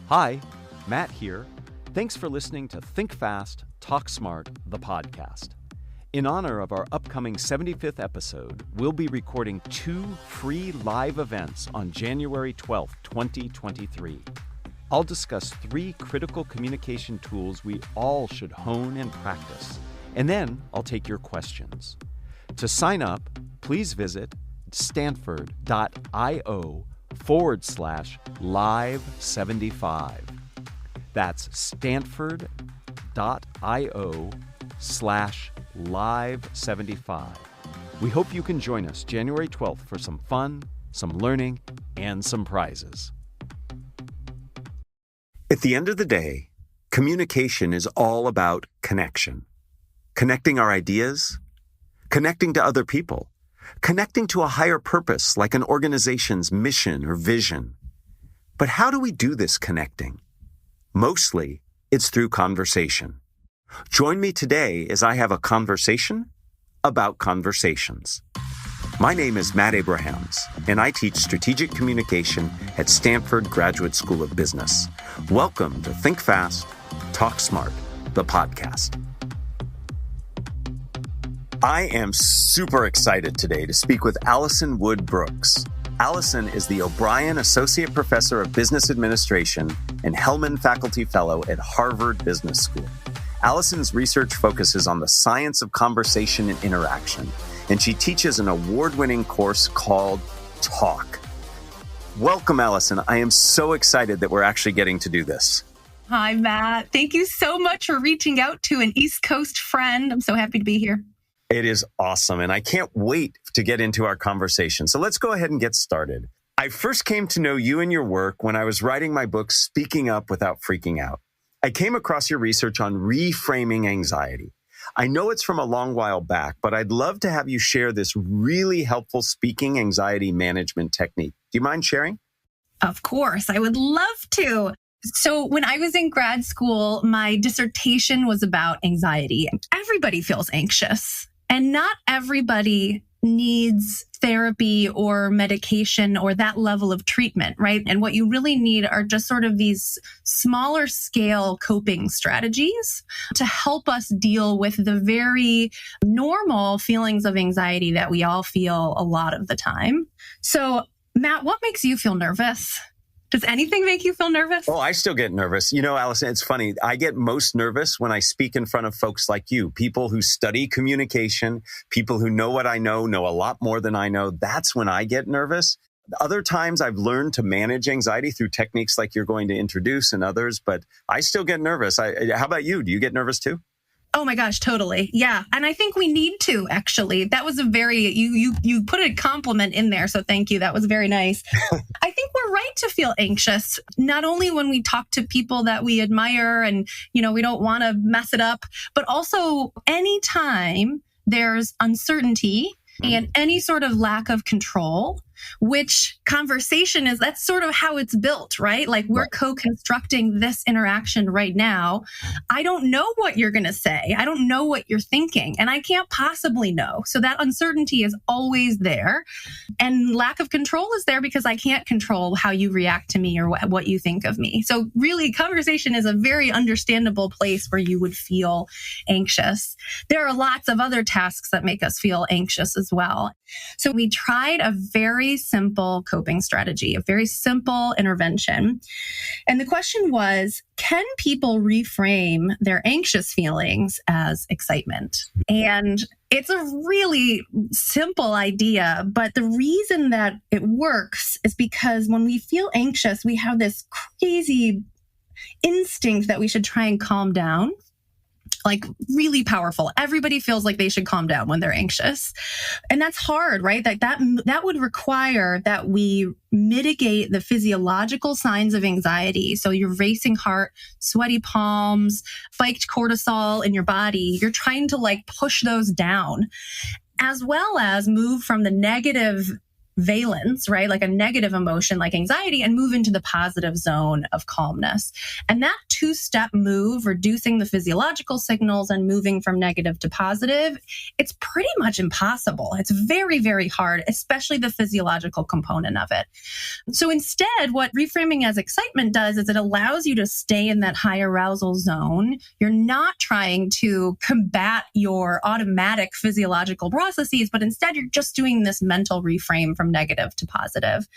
Hi, Matt here. Thanks for listening to Think Fast, Talk Smart, the podcast. In honor of our upcoming 75th episode, we'll be recording 2 free live events on January 12th, 2023. I'll discuss 3 critical communication tools we all should hone and practice, and then I'll take your questions. To sign up, please visit stanford.io/live75. That's stanford.io/live75. We hope you can join us January 12th for some fun, some learning, and some prizes. At the end of the day, communication is all about connection. Connecting our ideas, connecting to other people, connecting to a higher purpose like an organization's mission or vision. But how do we do this connecting? Mostly, it's through conversation. Join me today as I have a conversation about conversations. My name is Matt Abrahams, and I teach strategic communication at Stanford Graduate School of Business. Welcome to Think Fast, Talk Smart, the podcast. I am super excited today to speak with Alison Wood Brooks. Allison is the O'Brien Associate Professor of Business Administration and Hellman Faculty Fellow at Harvard Business School. Allison's research focuses on the science of conversation and interaction, and she teaches an award-winning course called Talk. Welcome, Allison. I am so excited that we're actually getting to do this. Hi, Matt. Thank you so much for reaching out to an East Coast friend. I'm so happy to be here. It is awesome, and I can't wait to get into our conversation. So let's go ahead and get started. I first came to know you and your work when I was writing my book, Speaking Up Without Freaking Out. I came across your research on reframing anxiety. I know it's from a long while back, but I'd love to have you share this really helpful speaking anxiety management technique. Do you mind sharing? Of course, I would love to. So when I was in grad school, my dissertation was about anxiety. Everybody feels anxious, and not everybody needs therapy or medication or that level of treatment, right? And what you really need are just sort of these smaller scale coping strategies to help us deal with the very normal feelings of anxiety that we all feel a lot of the time. So, Matt, what makes you feel nervous? Does anything make you feel nervous? Oh, I still get nervous. You know, Allison, it's funny. I get most nervous when I speak in front of folks like you, people who study communication, people who know what I know a lot more than I know. That's when I get nervous. Other times I've learned to manage anxiety through techniques like you're going to introduce and others, but I still get nervous. How about you? Do you get nervous too? Oh my gosh, totally. Yeah. And I think we need to, actually. That was a very, you put a compliment in there. So thank you. That was very nice. I think we're right to feel anxious, not only when we talk to people that we admire and, we don't want to mess it up, but also anytime there's uncertainty and any sort of lack of control, which conversation is, that's sort of how it's built, right? Like we're co-constructing this interaction right now. I don't know what you're going to say. I don't know what you're thinking, and I can't possibly know. So that uncertainty is always there. And lack of control is there because I can't control how you react to me or what you think of me. So really, conversation is a very understandable place where you would feel anxious. There are lots of other tasks that make us feel anxious as well. So we tried a very simple coping strategy, a very simple intervention. And the question was, can people reframe their anxious feelings as excitement? And it's a really simple idea, but the reason that it works is because when we feel anxious, we have this crazy instinct that we should try and calm down. Like really powerful. Everybody feels like they should calm down when they're anxious. And that's hard, right? That would require that we mitigate the physiological signs of anxiety. So your racing heart, sweaty palms, spiked cortisol in your body. You're trying to push those down, as well as move from the negative valence, right? Like a negative emotion like anxiety, and move into the positive zone of calmness. And that two-step move, reducing the physiological signals and moving from negative to positive, it's pretty much impossible. It's very, very hard, especially the physiological component of it. So instead, what reframing as excitement does is it allows you to stay in that high arousal zone. You're not trying to combat your automatic physiological processes, but instead you're just doing this mental reframe from negative to positive.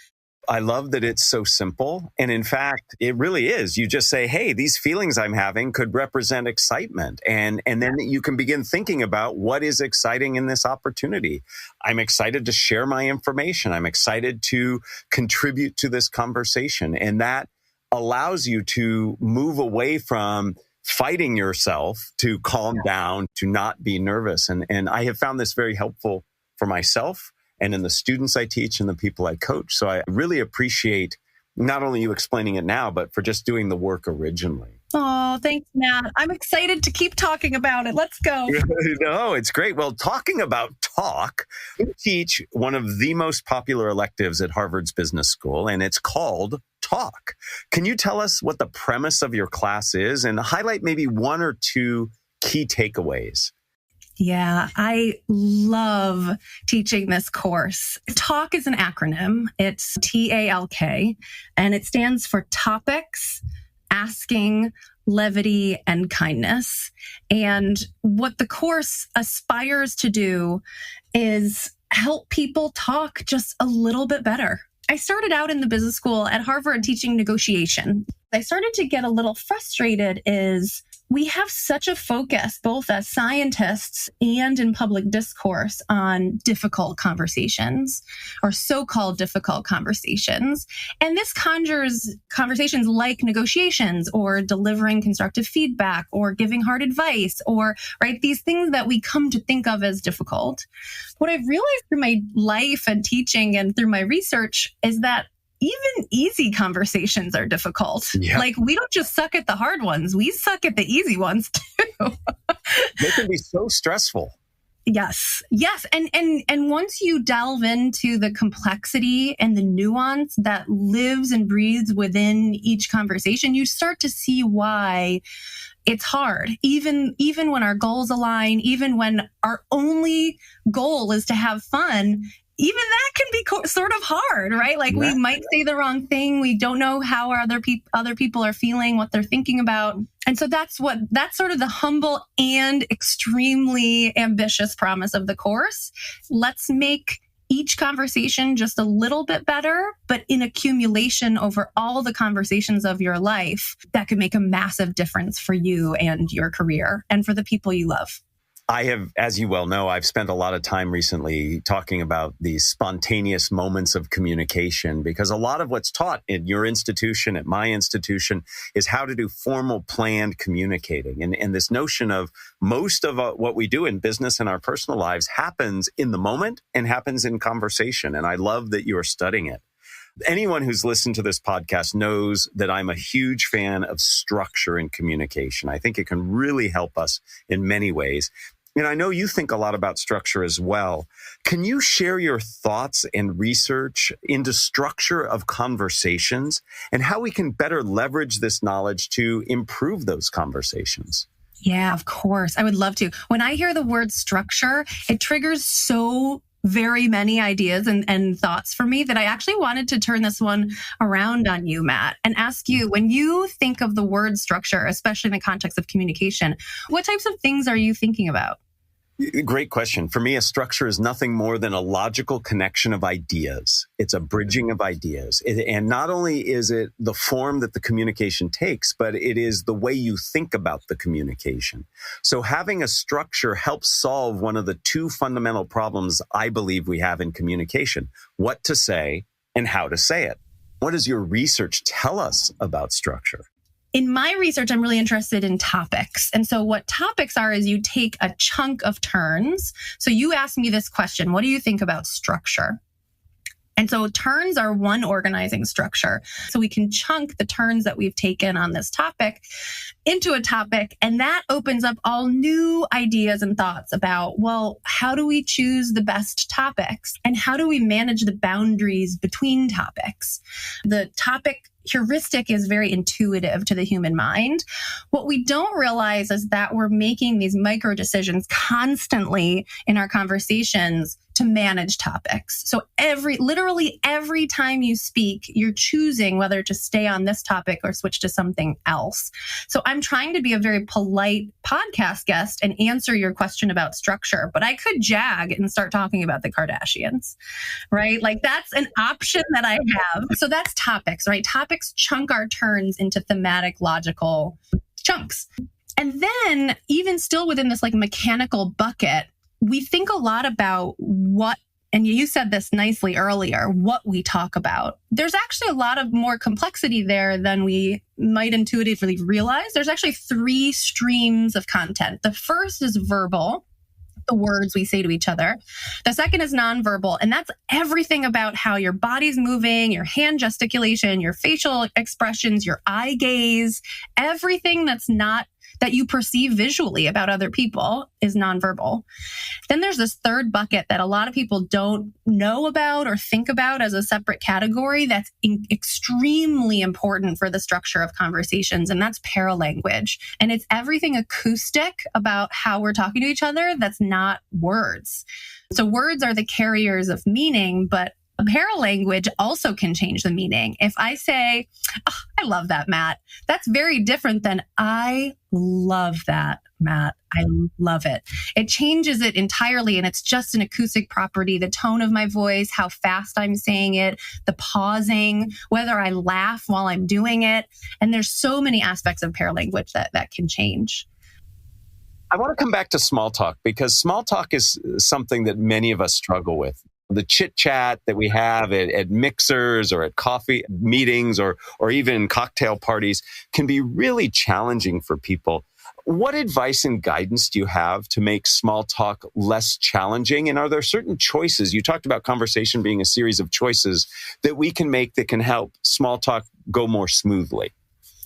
I love that it's so simple. And in fact, it really is. You just say, hey, these feelings I'm having could represent excitement. And then you can begin thinking about what is exciting in this opportunity. I'm excited to share my information. I'm excited to contribute to this conversation. And that allows you to move away from fighting yourself to calm down, to not be nervous. And I have found this very helpful for myself and in the students I teach and the people I coach. So I really appreciate not only you explaining it now, but for just doing the work originally. Oh, thanks, Matt. I'm excited to keep talking about it. Let's go. No, it's great. Well, talking about talk, you teach one of the most popular electives at Harvard's Business School, and it's called Talk. Can you tell us what the premise of your class is and highlight maybe one or two key takeaways? Yeah, I love teaching this course. TALK is an acronym. It's TALK, and it stands for topics, asking, levity, and kindness. And what the course aspires to do is help people talk just a little bit better. I started out in the business school at Harvard teaching negotiation. I started to get a little frustrated is we have such a focus, both as scientists and in public discourse, on difficult conversations or so-called difficult conversations. And this conjures conversations like negotiations or delivering constructive feedback or giving hard advice or, right, these things that we come to think of as difficult. What I've realized through my life and teaching and through my research is that even easy conversations are difficult. Yeah. Like we don't just suck at the hard ones. We suck at the easy ones too. They can be so stressful. Yes. And once you delve into the complexity and the nuance that lives and breathes within each conversation, you start to see why it's hard. Even when our goals align, even when our only goal is to have fun, even that can be sort of hard, right? Like we might say the wrong thing. We don't know how other people are feeling, what they're thinking about. And so that's sort of the humble and extremely ambitious promise of the course. Let's make each conversation just a little bit better, but in accumulation over all the conversations of your life, that could make a massive difference for you and your career and for the people you love. I have, as you well know, I've spent a lot of time recently talking about these spontaneous moments of communication, because a lot of what's taught in your institution, at my institution, is how to do formal, planned communicating. And this notion of most of what we do in business and our personal lives happens in the moment and happens in conversation. And I love that you are studying it. Anyone who's listened to this podcast knows that I'm a huge fan of structure in communication. I think it can really help us in many ways. And I know you think a lot about structure as well. Can you share your thoughts and research into structure of conversations and how we can better leverage this knowledge to improve those conversations? Yeah, of course. I would love to. When I hear the word structure, it triggers so very many ideas and thoughts for me that I actually wanted to turn this one around on you, Matt, and ask you, when you think of the word structure, especially in the context of communication, what types of things are you thinking about? Great question. For me, a structure is nothing more than a logical connection of ideas. It's a bridging of ideas. And not only is it the form that the communication takes, but it is the way you think about the communication. So having a structure helps solve one of the two fundamental problems I believe we have in communication: what to say and how to say it. What does your research tell us about structure? In my research, I'm really interested in topics. And so what topics are is you take a chunk of turns. So you ask me this question: what do you think about structure? And so turns are one organizing structure. So we can chunk the turns that we've taken on this topic into a topic, and that opens up all new ideas and thoughts about, well, how do we choose the best topics? And how do we manage the boundaries between topics? The topic heuristic is very intuitive to the human mind. What we don't realize is that we're making these micro decisions constantly in our conversations to manage topics. So literally every time you speak, you're choosing whether to stay on this topic or switch to something else. So I'm trying to be a very polite podcast guest and answer your question about structure, but I could jag and start talking about the Kardashians, right? Like that's an option that I have. So that's topics, right? Topics chunk our turns into thematic, logical chunks. And then even still within this like mechanical bucket, we think a lot about what, and you said this nicely earlier, what we talk about. There's actually a lot of more complexity there than we might intuitively realize. There's actually 3 streams of content. The first is verbal, the words we say to each other. The second is nonverbal, and that's everything about how your body's moving, your hand gesticulation, your facial expressions, your eye gaze, everything that's not that you perceive visually about other people is nonverbal. Then there's this third bucket that a lot of people don't know about or think about as a separate category that's extremely important for the structure of conversations, and that's paralanguage. And it's everything acoustic about how we're talking to each other that's not words. So words are the carriers of meaning, but paralanguage also can change the meaning. If I say, oh, I love that, Matt, that's very different than I love that, Matt. I love it. It changes it entirely. And it's just an acoustic property, the tone of my voice, how fast I'm saying it, the pausing, whether I laugh while I'm doing it. And there's so many aspects of paralanguage that can change. I want to come back to small talk because small talk is something that many of us struggle with. The chit chat that we have at mixers or at coffee meetings or even cocktail parties can be really challenging for people. What advice and guidance do you have to make small talk less challenging? And are there certain choices? You talked about conversation being a series of choices that we can make that can help small talk go more smoothly.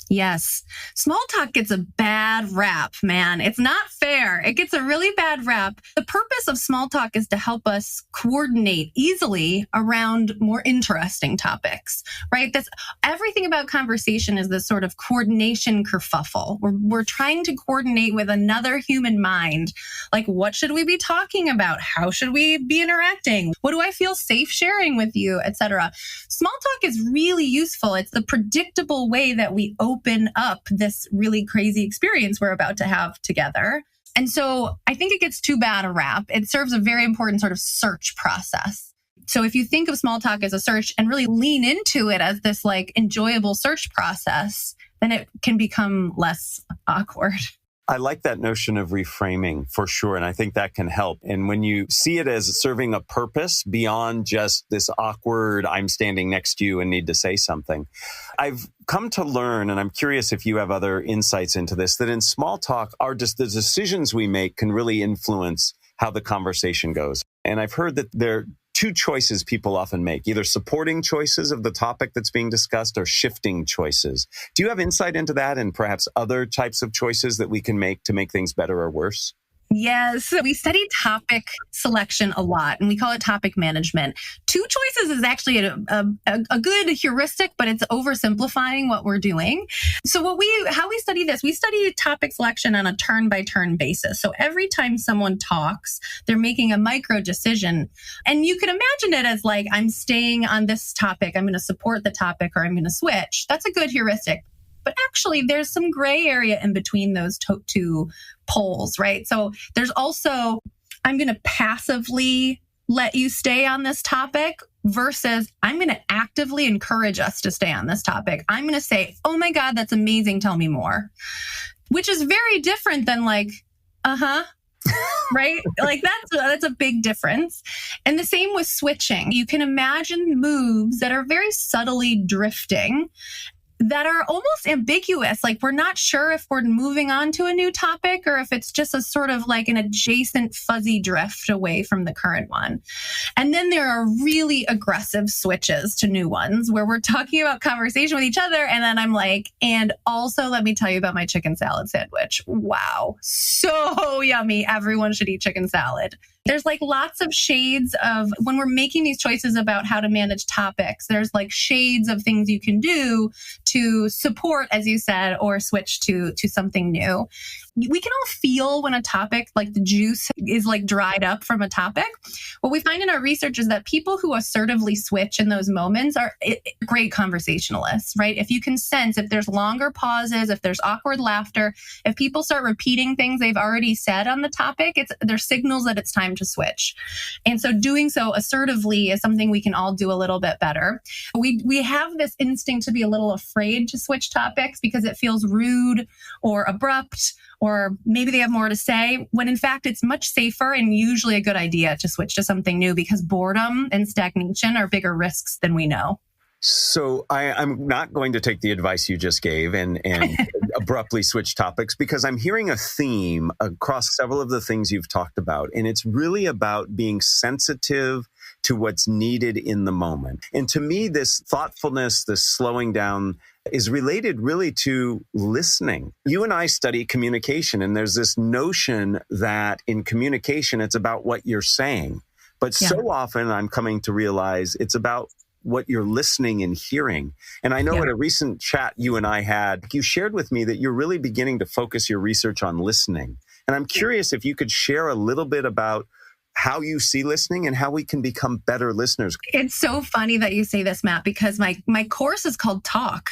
Yes. Small talk gets a bad rap, man. It's not fair. It gets a really bad rap. The purpose of small talk is to help us coordinate easily around more interesting topics, right? That's everything about conversation is this sort of coordination kerfuffle. We're trying to coordinate with another human mind. Like, what should we be talking about? How should we be interacting? What do I feel safe sharing with you, etc.? Small talk is really useful. It's the predictable way that we open up this really crazy experience we're about to have together. And so I think it gets too bad a rap. It serves a very important sort of search process. So if you think of small talk as a search and really lean into it as this like enjoyable search process, then it can become less awkward. I like that notion of reframing for sure. And I think that can help. And when you see it as serving a purpose beyond just this awkward, I'm standing next to you and need to say something, I've come to learn, and I'm curious if you have other insights into this, that in small talk, the decisions we make can really influence how the conversation goes. And I've heard that there are 2 choices people often make, either supporting choices of the topic that's being discussed or shifting choices. Do you have insight into that and perhaps other types of choices that we can make to make things better or worse? Yes, we study topic selection a lot, and we call it topic management. 2 choices is actually a good heuristic, but it's oversimplifying what we're doing. So how we study this, we study topic selection on a turn-by-turn basis. So every time someone talks, they're making a micro decision. And you can imagine it as like, I'm staying on this topic, I'm going to support the topic, or I'm going to switch. That's a good heuristic. But actually, there's some gray area in between those 2 poles, right? So there's also, I'm going to passively let you stay on this topic versus I'm going to actively encourage us to stay on this topic. I'm going to say, oh my God, that's amazing. Tell me more, which is very different than like, right? Like that's a big difference. And the same with switching. You can imagine moves that are very subtly drifting. that are almost ambiguous. Like we're not sure if we're moving on to a new topic or if it's just a sort of like an adjacent fuzzy drift away from the current one. And then there are really aggressive switches to new ones where we're talking about conversation with each other. And then I'm like, and also let me tell you about my chicken salad sandwich. Wow. So yummy. Everyone should eat chicken salad. There's like lots of shades of when we're making these choices about how to manage topics, there's like shades of things you can do to support, as you said, or switch to something new. We can all feel when a topic, like the juice is like dried up from a topic. What we find in our research is that people who assertively switch in those moments are great conversationalists, right? If you can sense, if there's longer pauses, if there's awkward laughter, if people start repeating things they've already said on the topic, there's signals that it's time to switch. And so doing so assertively is something we can all do a little bit better. We have this instinct to be a little afraid to switch topics because it feels rude or abrupt, or maybe they have more to say, when in fact it's much safer and usually a good idea to switch to something new because boredom and stagnation are bigger risks than we know. So I'm not going to take the advice you just gave and abruptly switch topics, because I'm hearing a theme across several of the things you've talked about. And it's really about being sensitive to what's needed in the moment. And to me, this thoughtfulness, this slowing down is related really to listening. You and I study communication, and there's this notion that in communication, it's about what you're saying. But so often I'm coming to realize it's about what you're listening and hearing. And I know at a recent chat you and I had, you shared with me that you're really beginning to focus your research on listening. And I'm curious if you could share a little bit about how you see listening and how we can become better listeners. It's so funny that you say this, Matt, because my course is called Talk.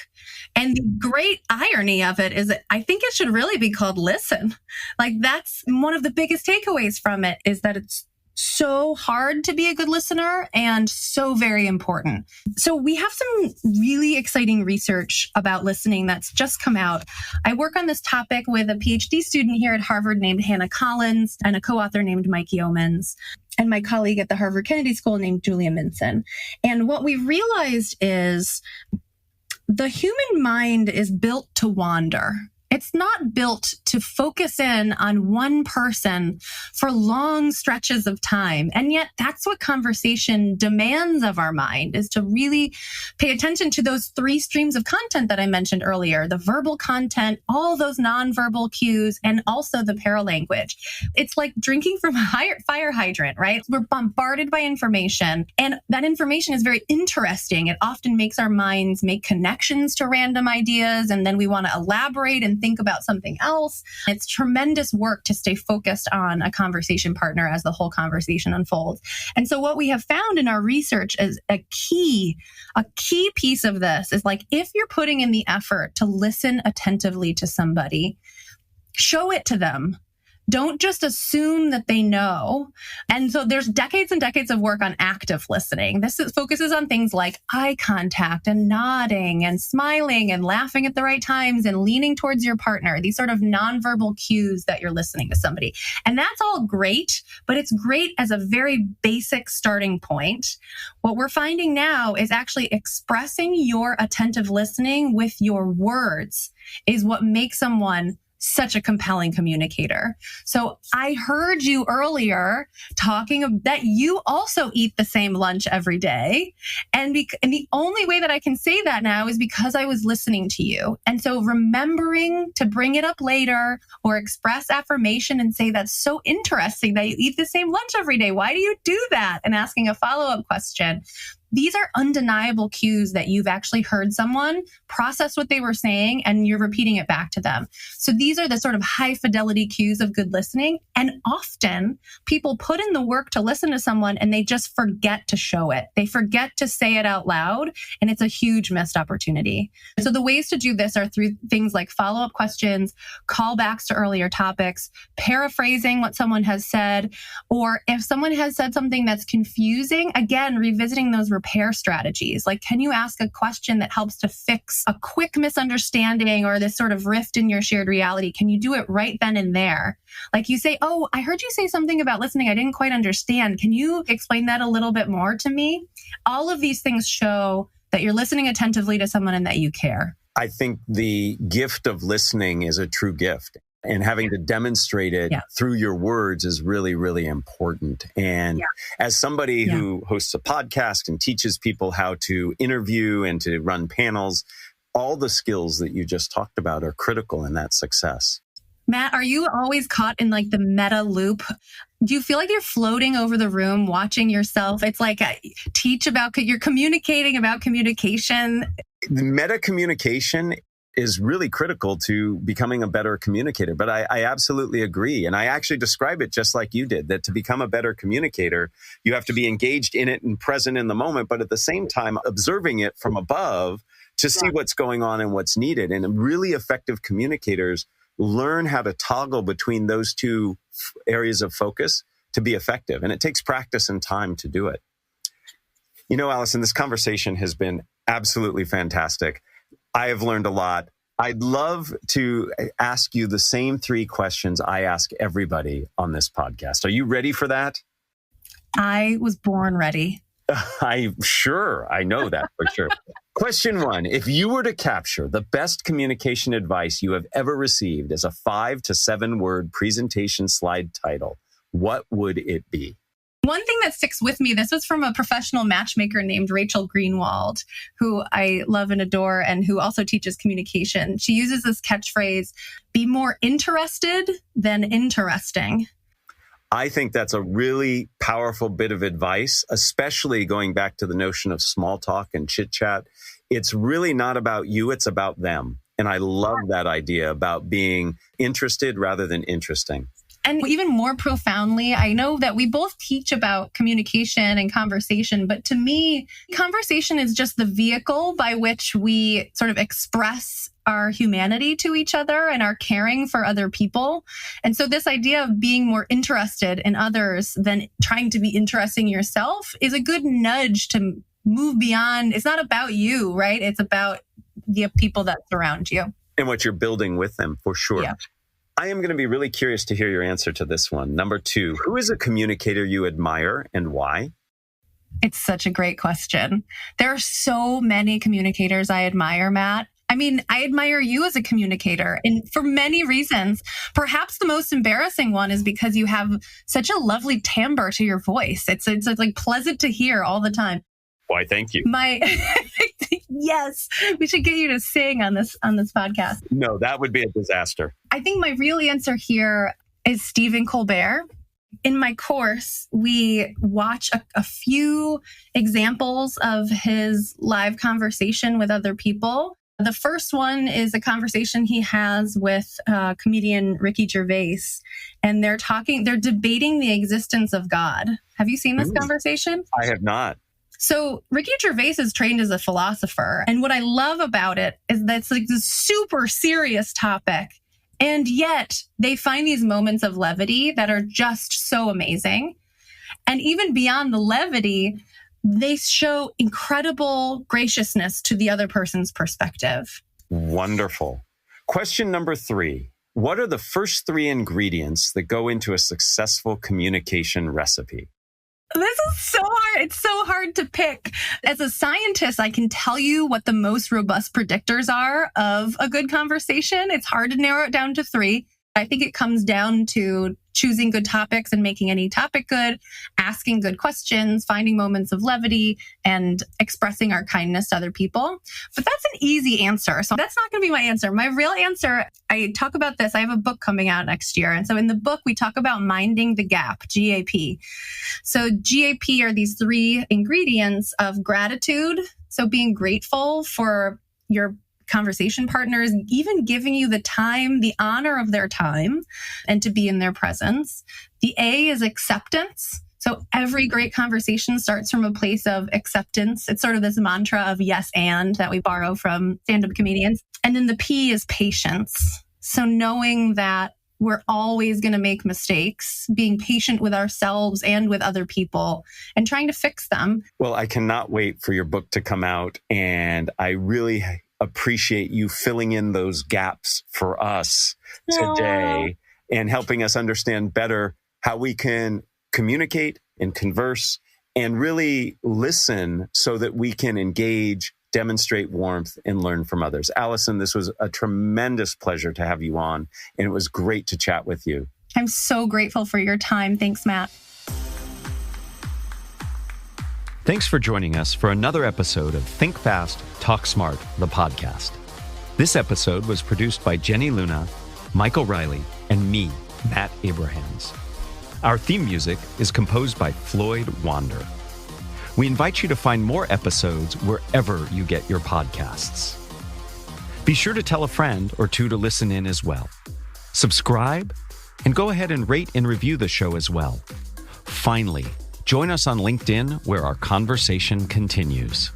And the great irony of it is that I think it should really be called Listen. Like that's one of the biggest takeaways from it, is that it's so hard to be a good listener and so very important. So we have some really exciting research about listening that's just come out. I work on this topic with a PhD student here at Harvard named Hannah Collins and a co-author named Mike Yeomans, and my colleague at the Harvard Kennedy School named Julia Minson. And what we realized is the human mind is built to wander. It's not built to focus in on one person for long stretches of time. And yet that's what conversation demands of our mind, is to really pay attention to those three streams of content that I mentioned earlier, the verbal content, all those nonverbal cues, and also the paralanguage. It's like drinking from a fire hydrant, right? We're bombarded by information, and that information is very interesting. It often makes our minds make connections to random ideas, and then we want to elaborate and think about something else. It's tremendous work to stay focused on a conversation partner as the whole conversation unfolds. And so what we have found in our research is a key piece of this is like, if you're putting in the effort to listen attentively to somebody, show it to them. Don't just assume that they know. And so there's decades and decades of work on active listening. This focuses on things like eye contact and nodding and smiling and laughing at the right times and leaning towards your partner, these sort of nonverbal cues that you're listening to somebody. And that's all great, but it's great as a very basic starting point. What we're finding now is actually expressing your attentive listening with your words is what makes someone such a compelling communicator. So I heard you earlier talking that you also eat the same lunch every day. And the only way that I can say that now is because I was listening to you. And so remembering to bring it up later or express affirmation and say, that's so interesting that you eat the same lunch every day. Why do you do that? And asking a follow-up question. These are undeniable cues that you've actually heard someone process what they were saying and you're repeating it back to them. So these are the sort of high fidelity cues of good listening. And often people put in the work to listen to someone and they just forget to show it. They forget to say it out loud, and it's a huge missed opportunity. So the ways to do this are through things like follow-up questions, callbacks to earlier topics, paraphrasing what someone has said, or if someone has said something that's confusing, again, revisiting those repair strategies. Like, can you ask a question that helps to fix a quick misunderstanding or this sort of rift in your shared reality? Can you do it right then and there? Like you say, oh, I heard you say something about listening I didn't quite understand. Can you explain that a little bit more to me? All of these things show that you're listening attentively to someone and that you care. I think the gift of listening is a true gift. And having to demonstrate it through your words is really, really important. And as somebody who hosts a podcast and teaches people how to interview and to run panels, all the skills that you just talked about are critical in that success. Matt, are you always caught in like the meta loop? Do you feel like you're floating over the room, watching yourself? It's like you're communicating about communication. The meta communication is really critical to becoming a better communicator. But I absolutely agree. And I actually describe it just like you did, that to become a better communicator, you have to be engaged in it and present in the moment, but at the same time, observing it from above to see what's going on and what's needed. And really effective communicators learn how to toggle between those two areas of focus to be effective. And it takes practice and time to do it. You know, Allison, this conversation has been absolutely fantastic. I have learned a lot. I'd love to ask you the same 3 questions I ask everybody on this podcast. Are you ready for that? I was born ready. I know that for sure. Question 1, if you were to capture the best communication advice you have ever received as a 5 to 7 word presentation slide title, what would it be? One thing that sticks with me, this was from a professional matchmaker named Rachel Greenwald, who I love and adore, and who also teaches communication. She uses this catchphrase, be more interested than interesting. I think that's a really powerful bit of advice, especially going back to the notion of small talk and chit chat. It's really not about you, it's about them. And I love that idea about being interested rather than interesting. And even more profoundly, I know that we both teach about communication and conversation, but to me, conversation is just the vehicle by which we sort of express our humanity to each other and our caring for other people. And so this idea of being more interested in others than trying to be interesting yourself is a good nudge to move beyond. It's not about you, right? It's about the people that surround you. And what you're building with them, for sure. Yeah. I am going to be really curious to hear your answer to this one. Number 2, who is a communicator you admire and why? It's such a great question. There are so many communicators I admire, Matt. I mean, I admire you as a communicator, and for many reasons. Perhaps the most embarrassing one is because you have such a lovely timbre to your voice. It's like pleasant to hear all the time. Why, thank you. Yes, we should get you to sing on this podcast. No, that would be a disaster. I think my real answer here is Stephen Colbert. In my course, we watch a few examples of his live conversation with other people. The first one is a conversation he has with comedian Ricky Gervais, and they're debating the existence of God. Have you seen this conversation? I have not. So Ricky Gervais is trained as a philosopher. And what I love about it is that it's like this super serious topic. And yet they find these moments of levity that are just so amazing. And even beyond the levity, they show incredible graciousness to the other person's perspective. Wonderful. Question number 3. What are the first 3 ingredients that go into a successful communication recipe? This is so hard. It's so hard to pick. As a scientist, I can tell you what the most robust predictors are of a good conversation. It's hard to narrow it down to 3. I think it comes down to choosing good topics and making any topic good, asking good questions, finding moments of levity, and expressing our kindness to other people. But that's an easy answer. So that's not going to be my answer. My real answer, I talk about this. I have a book coming out next year. And so in the book, we talk about minding the gap, GAP. So GAP are these 3 ingredients of gratitude. So being grateful for your conversation partners, even giving you the time, the honor of their time, and to be in their presence. The A is acceptance. So every great conversation starts from a place of acceptance. It's sort of this mantra of yes and that we borrow from stand-up comedians. And then the P is patience. So knowing that we're always going to make mistakes, being patient with ourselves and with other people and trying to fix them. Well, I cannot wait for your book to come out. And I really appreciate you filling in those gaps for us today and helping us understand better how we can communicate and converse and really listen so that we can engage demonstrate warmth, and learn from others. Allison, this was a tremendous pleasure to have you on, and it was great to chat with you. I'm so grateful for your time. Thanks, Matt. Thanks for joining us for another episode of Think Fast, Talk Smart, the podcast. This episode was produced by Jenny Luna, Michael Riley, and me, Matt Abrahams. Our theme music is composed by Floyd Wander. We invite you to find more episodes wherever you get your podcasts. Be sure to tell a friend or two to listen in as well. Subscribe, and go ahead and rate and review the show as well. Finally, join us on LinkedIn where our conversation continues.